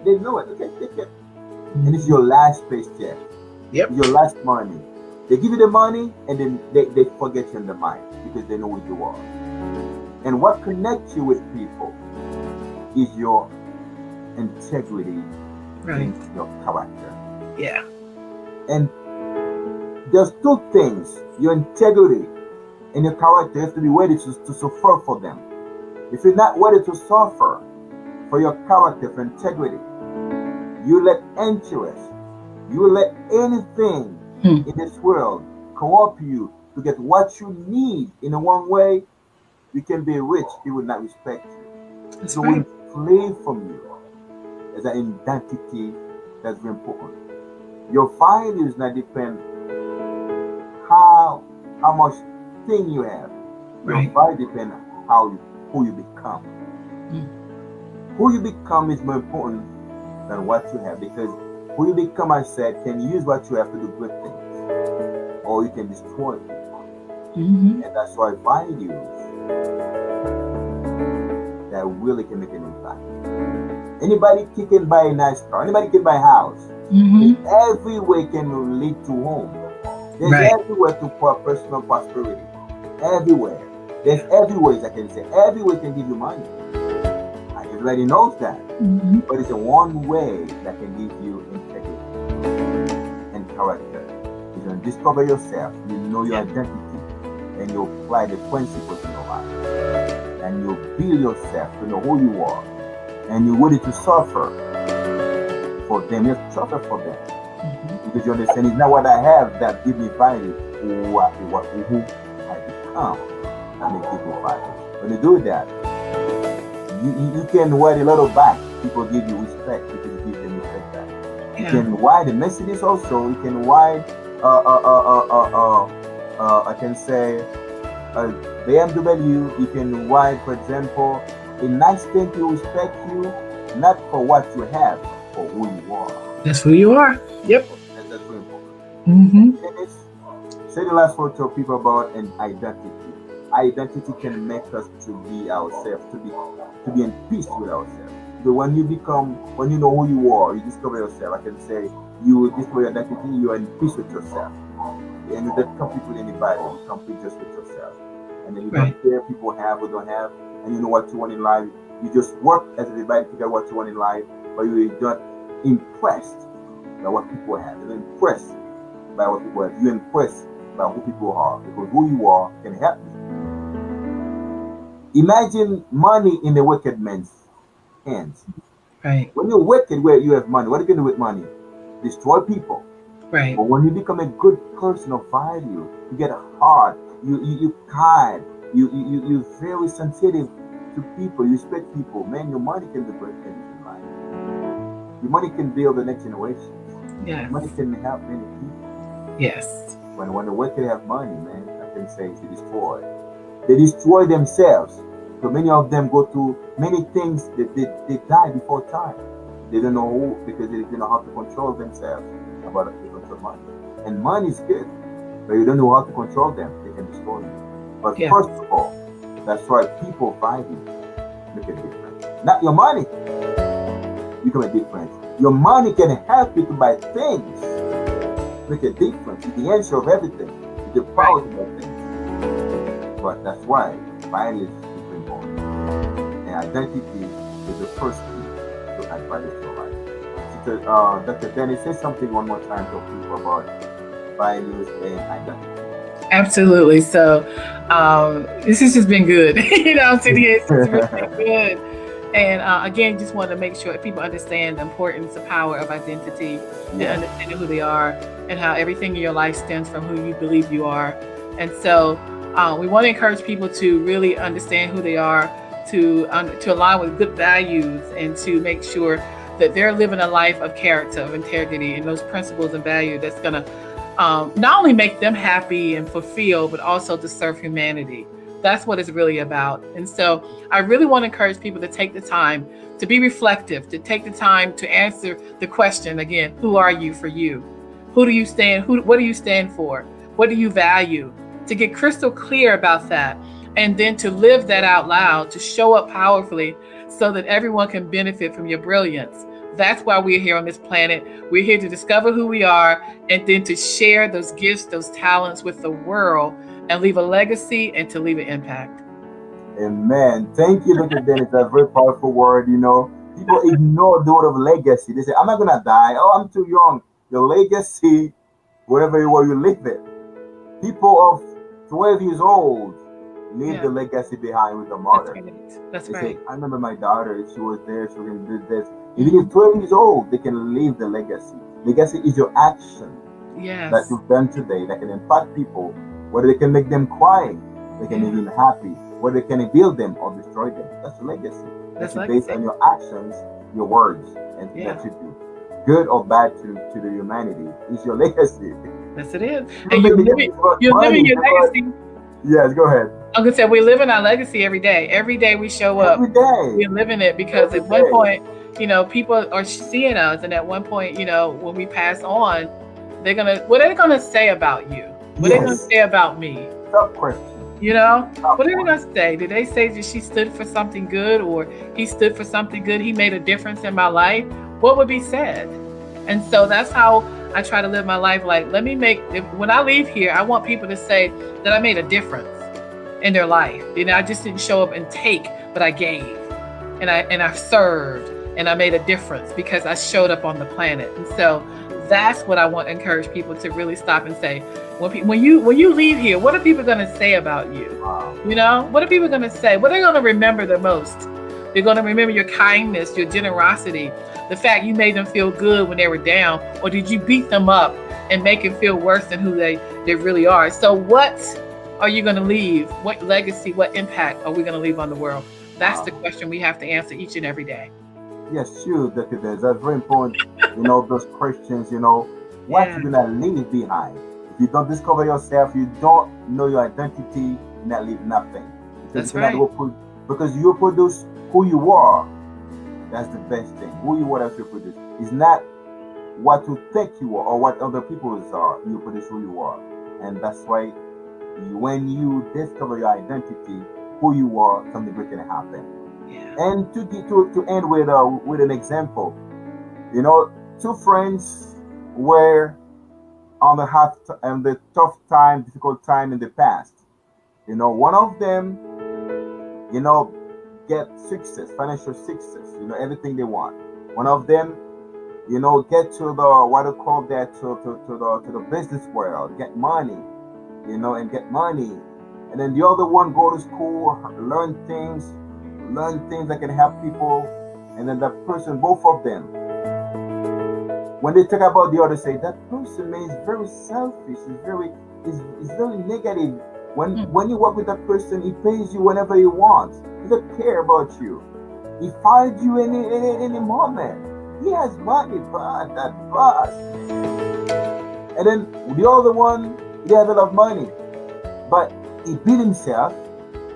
They know it. Okay, take it. And it's your last paycheck. Yep. It's your last money. They give you the money and then they forget you in the mind because they know who you are. And what connects you with people is your integrity and your character. Yeah. And there's two things: your integrity and your character. You have to be ready to suffer for them. If you're not ready to suffer for your character, for integrity, you let interest, you let anything in this world corrupt you to get what you need in a one way. You can be rich, he will not respect you. That's so right. Play from you as an identity that's very important. Your values not depend how much thing you have. Your value depend who you become. Who you become is more important than what you have, because who you become, I said, can use what you have to do good things, or you can destroy people. And that's why values that really can make an impact. Anybody can buy a nice car, anybody can buy a house. Every way can lead to home. There's everywhere to personal prosperity. Everywhere. There's every way, I can say. Every way can give you money. Everybody knows that. But it's a one way that can give you integrity and character. You're going to discover yourself, you know your identity, and you apply the principles in your life. And you build yourself to know who you are. And you're ready to suffer for them. You have to suffer for them. Because you understand it's not what I have that gives me value, who I become that makes people value. When you do that, you can ride a little back. People give you respect because you give them respect back. You can ride a Mercedes also. You can ride I can say a BMW. You can ride, for example, a nice thing to respect you, not for what you have, for who you are. That's who you are. Yep. That's very important. Say the last word to people about an identity. Identity can make us to be ourselves, to be in peace with ourselves. So when you know who you are, you discover yourself. I can say you discover your identity, you are in peace with yourself. And you don't compete with anybody, you compete just with yourself. And then you don't care if people have or don't have, and you know what you want in life. You just work as everybody to figure out what you want in life, but you're not impressed by what people have. You're impressed by what people have. You're impressed by who people are, because who you are can help you. Imagine money in the wicked man's hands. When you're wicked, where you have money, what are you going to do with money? Destroy people. But when you become a good person of value, you get hard, you kind, you're very sensitive to people, you respect people. Man, your money can do great things in life. Your money can build the next generation. Your money can help many people. When the wicked have money, man, I can say they destroy. They destroy themselves. So many of them go through many things that they die before time. They don't know who, because they don't know how to control themselves about the control money. And money is good, but you don't know how to control them, they can destroy you. But first of all, that's why people value make a difference. Not your money. Become a difference. Your money can help you to buy things. Make a difference. It's the answer of everything. It's the power to buy things. But that's why value is super important. And identity is the first key to add value to your life. So, Dr. Dennis, say something one more time to people about values and identity. Absolutely. So this has just been good. I'm sitting here, it's been good. And again, just want to make sure people understand the importance, the power of identity, and Yes. understanding who they are, and how everything in your life stems from who you believe you are. And so we want to encourage people to really understand who they are, to align with good values, and to make sure that they're living a life of character, of integrity, and those principles and values that's going to not only make them happy and fulfilled, but also to serve humanity. That's what it's really about. And so I really want to encourage people to take the time to be reflective, to take the time to answer the question again, who are you for you? Who do you stand? What do you stand for? What do you value? To get crystal clear about that, and then to live that out loud, to show up powerfully so that everyone can benefit from your brilliance. That's why we're here on this planet. We're here to discover who we are, and then to share those gifts, those talents with the world, and leave a legacy and to leave an impact. Amen. Thank you, Dr. Dennis. That's a very powerful word. People ignore the word of legacy. They say, I'm not going to die. Oh, I'm too young. Your legacy, wherever you are, you live it. People of 12 years old leave Yeah, the legacy behind with the that's mother. right. That's They say, right. I remember my daughter, she was there, she can do this. If it is 12 years old, they can leave the legacy. Legacy is your action that Yes. you've done today that can impact people, whether they can make them cry, they can make Yeah. them happy, whether they can build them or destroy them. That's your legacy. That's That's based legacy. on your actions, your words, and Yeah. that you do. Good or bad to the humanity is your legacy. Yes, it is. People And think legacy is about you're living money. your legacy. Yes, go ahead. I'm gonna say we live in our legacy every day. Every day we show up, Every day. we're living it, because Every at one day. point, people are seeing us, and at one point, when we pass on, what are they gonna say about you? What are they gonna Yes. say about me? Tough question. What Tough are they one. gonna say? Did they say that she stood for something good, or he stood for something good? He made a difference in my life. What would be said? And so that's how I try to live my life. Like, when I leave here, I want people to say that I made a difference in their life. I just didn't show up and take, but I gave, and I served, and I made a difference because I showed up on the planet. And so that's what I want to encourage people to really stop and say. When you leave here, what are people going to say about you? Wow. What are people going to say? What are they going to remember the most? They're going to remember your kindness, your generosity, the fact you made them feel good when they were down, or did you beat them up and make them feel worse than who they really are? So what are you going to leave? What legacy, what impact are we going to leave on the world? That's Wow. the question we have to answer each and every day. Yes, sure, Dr. Des. That's very important. Those questions, what Yeah, you're gonna leave behind. If you don't discover yourself, you don't know your identity, you not leave nothing. Because that's you cannot right. because you produce who you are. That's the best thing. Who you are, that you produce. It's not what you think you are or what other people are. You produce who you are. And that's why when you discover your identity, who you are, something good can happen. Yeah. And to end with an example, two friends were on the tough time, difficult time in the past. One of them, you know, get success, financial success, everything they want. One of them, get to the what do you call that to the business world, get money, and get money. And then the other one go to school, learn things that can help people. And then that person, both of them, when they talk about the other, say that person, man, is very selfish, is very negative. When you work with that person, he pays you whenever he wants. He doesn't care about you. He fired you any moment. He has money, but that boss. And then the other one, he has a lot of money, but he beat himself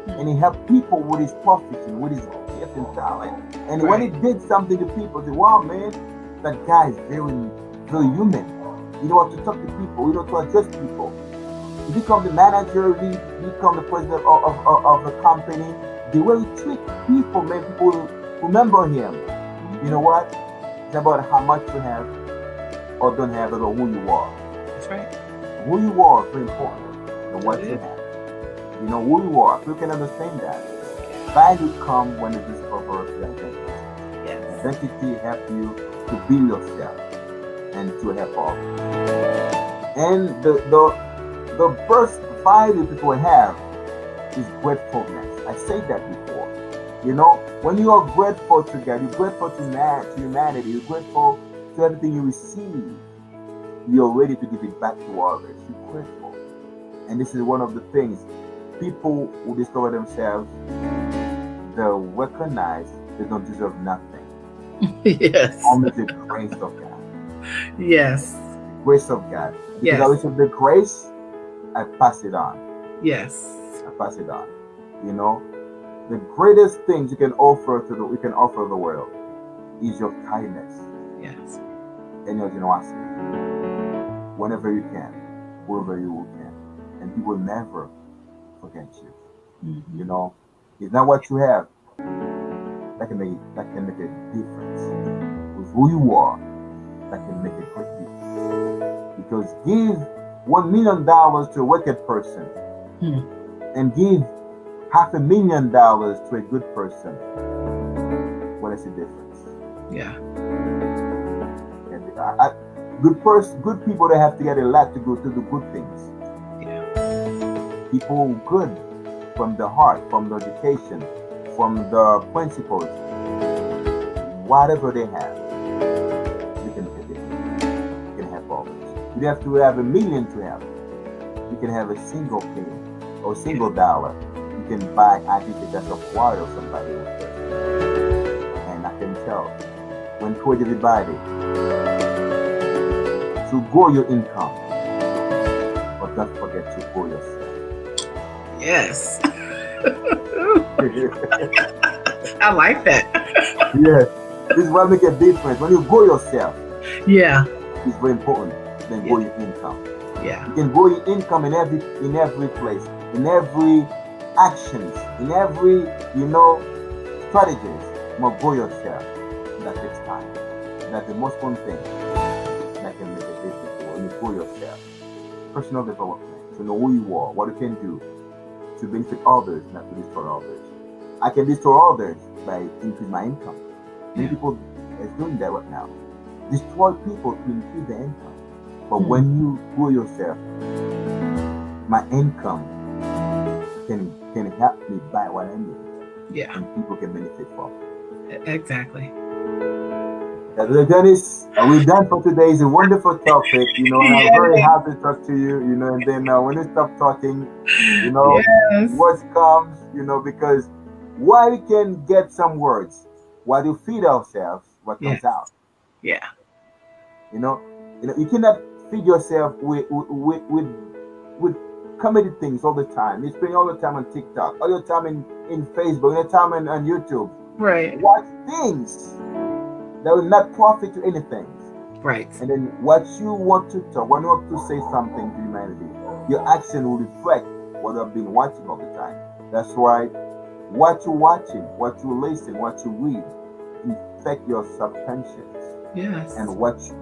and he helped people with his profession, with his gift and talent. And when he Right. did something to people, they say, wow, man, that guy is very, very human. You know how to talk to people, you know how to address people. He become the manager, he become the president of the company. The way he treat people, man, people remember him. You know what? It's about how much you have or don't have, or who you are. That's right. Who you are is very important than what It you is. have. You know who you are. If you can understand that, value comes when you discover your identity. Yes. Identity helps you to be yourself and to help others. And the first value people have is gratefulness. I said that before. You know, when you are grateful to God, you're grateful to humanity, you're grateful to everything you receive, you're ready to give it back to others. You're grateful. And this is one of the things people who discover themselves, they'll recognize they don't deserve nothing. Yes. Only the grace of God. Yes. The grace of God. Because I Yes. receive the grace, I pass it on. Yes. I pass it on. You know, the greatest things you can offer the world is your kindness Yes. and your generosity. Whenever you can, wherever you can, and people never forget you. Mm-hmm. You know, it's not what you have that can make a difference. With who you are, that can make a great difference. Because give $1 million to a wicked person, and give $500,000 to a good person. What is the difference? Yeah. And good people, they have to get a lot to go to do good things. Yeah. People good from the heart, from the education, from the principles, whatever they have, you can make a difference. You can help others. You don't have to have $1 million to help. You can have a single penny or a single dollar. You can buy, I think, a glass of water or somebody else. And I can tell, when towards everybody, to grow your income, but don't forget to grow yourself. Yes. I like that. Yes. This is what makes a difference. When you grow yourself, Yeah. it's very important. Then grow your income. Yeah. You can grow your income in every place, in every actions, in every strategies. You must grow yourself. That takes time. That's the most important thing that can make a difference when you grow yourself. Personal development, to know who you are, what you can do to benefit others, not to destroy others. I can destroy others by increasing my income. Many people is doing that right now. Destroy people to increase their income. But when you grow yourself, my income can help me buy what I need. Yeah. And people can benefit from it. Exactly. Dennis, we're done for today. It's a wonderful topic, and I'm very happy to talk to you, and then when you stop talking, Yes. words comes, because while we can get some words, while you feed ourselves, what comes out. Yeah. You cannot feed yourself with comedy things all the time. You spend all the time on TikTok, all your time in Facebook, all your time on YouTube. Right. Watch things that will not profit you anything. Right. And then what you want to talk, when you want to say something to humanity, your action will reflect what you've been watching all the time. That's why what you're watching, what you listen, what you read, affect your subconscious. Yes. And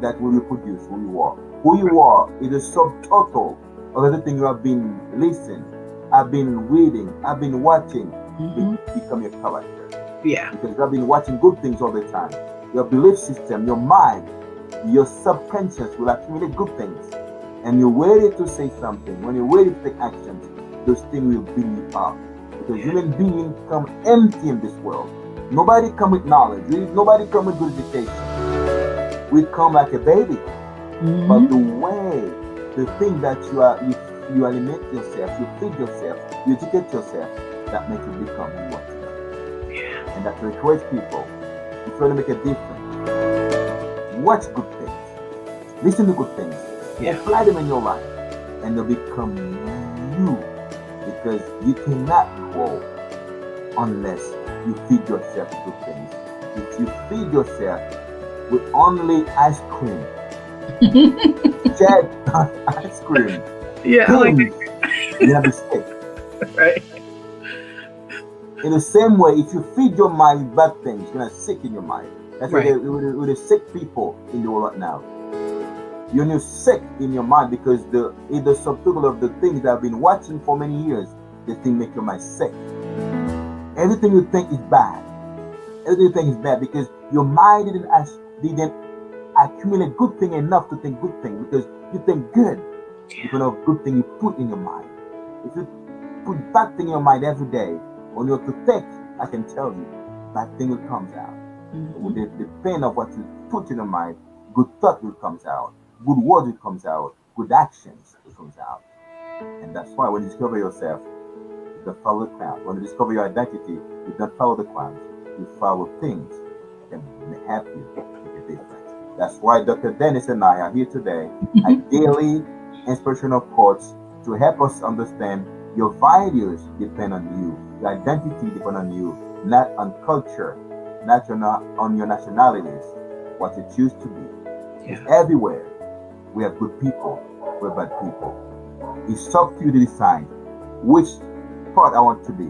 that will reproduce who you are. Who you are is a subtotal of everything you have been listening, have been reading, have been watching, become your character. Yeah. Because you have been watching good things all the time. Your belief system, your mind, your subconscious will accumulate good things. And you're ready to say something. When you're ready to take actions, those things will build you up. Because human beings come empty in this world. Nobody come with knowledge. Nobody come with good education. We come like a baby. But the way, the thing that you alimент yourself, you feed yourself, you educate yourself, that makes you become who you want to be. Yeah. And that encourages people. You try to make a difference. Watch good things. Listen to good things. Apply them in your life. And they'll become you. Because you cannot grow unless you feed yourself with good things. If you feed yourself with only ice cream, shed ice cream, yeah, I like you're gonna be sick. Right. In the same way, if you feed your mind with bad things, you're gonna sick in your mind. That's why with the sick people in the world right now. You're sick in your mind because the subtotal of the things that I've been watching for many years, the thing make your mind sick. Everything you think is bad. Everything you think is bad because your mind didn't accumulate good thing enough to think good thing because you think good. Because of good thing you put in your mind. If you put bad thing in your mind every day, when you have to think I can tell you, bad thing will come out. With the pain of what you put in the mind, good thought will come out, good word will come out, good actions will come out. And that's why when you discover yourself, you don't follow the crowd. When you discover your identity, you don't follow the crowd. You follow things that can help you make a difference. That's why Dr. Dennis and I are here today at Daily Inspirational Quotes to help us understand your values depend on you, your identity depend on you, not on culture, not on your nationalities, what you choose to be. It's everywhere. We have good people, we have bad people. It's up to you to decide which part I want to be.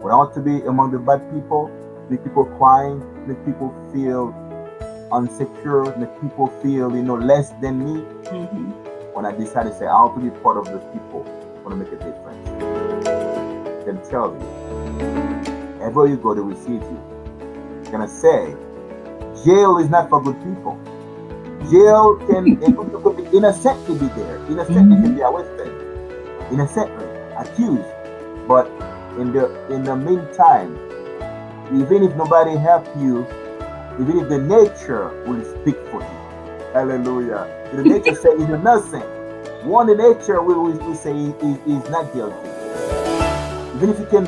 When I want to be among the bad people, make people crying, make people feel unsecure, make people feel less than me. When I decide to say I want to be part of those people, I want to make a difference. I can tell you, everywhere you go, they will see you. I'm gonna say, jail is not for good people. Jail can could be innocently be there. Innocently can be arrested. Innocently accused. But in the meantime, even if nobody help you, even if the nature will speak for you. Hallelujah. The nature says you're innocent. One, the nature will say is not guilty. Even if you can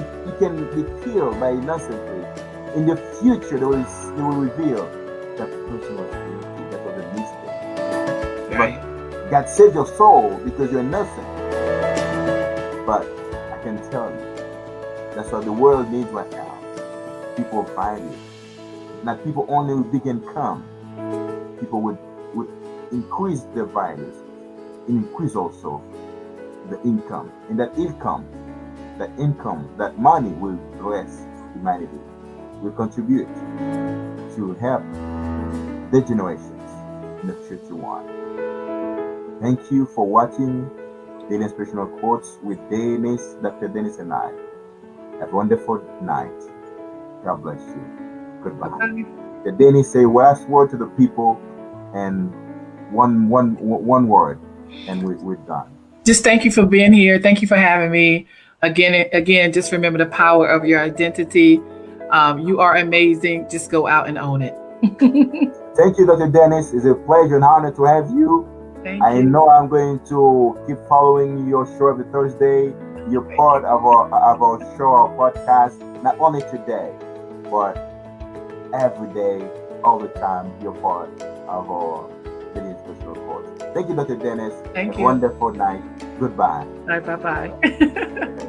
be killed by innocently, in the future they will reveal that the person was guilty. That was a mistake. Right. But God saved your soul because you're innocent. But I can tell you, that's what the world needs right now. People find it. Not people only with big income. People would increase their values, increase also the income. And that income, that money will bless humanity, will contribute to help the generations in the future one. Thank you for watching Daily Inspirational Quotes with Dr. Dennis and I. Have a wonderful night. God bless you. Goodbye. The Dennis say last word to the people and one word, and we're done. Just thank you for being here. Thank you for having me. Again, just remember the power of your identity. You are amazing. Just go out and own it. Thank you, Dr. Dennis. It's a pleasure and honor to have you. I know I'm going to keep following your show every Thursday. You're part of our show, our podcast, not only today, but every day, all the time. You're part of our Daily Inspirational Quotes. Thank you, Dr. Dennis. Thank you. Wonderful night. Goodbye. All right, bye-bye.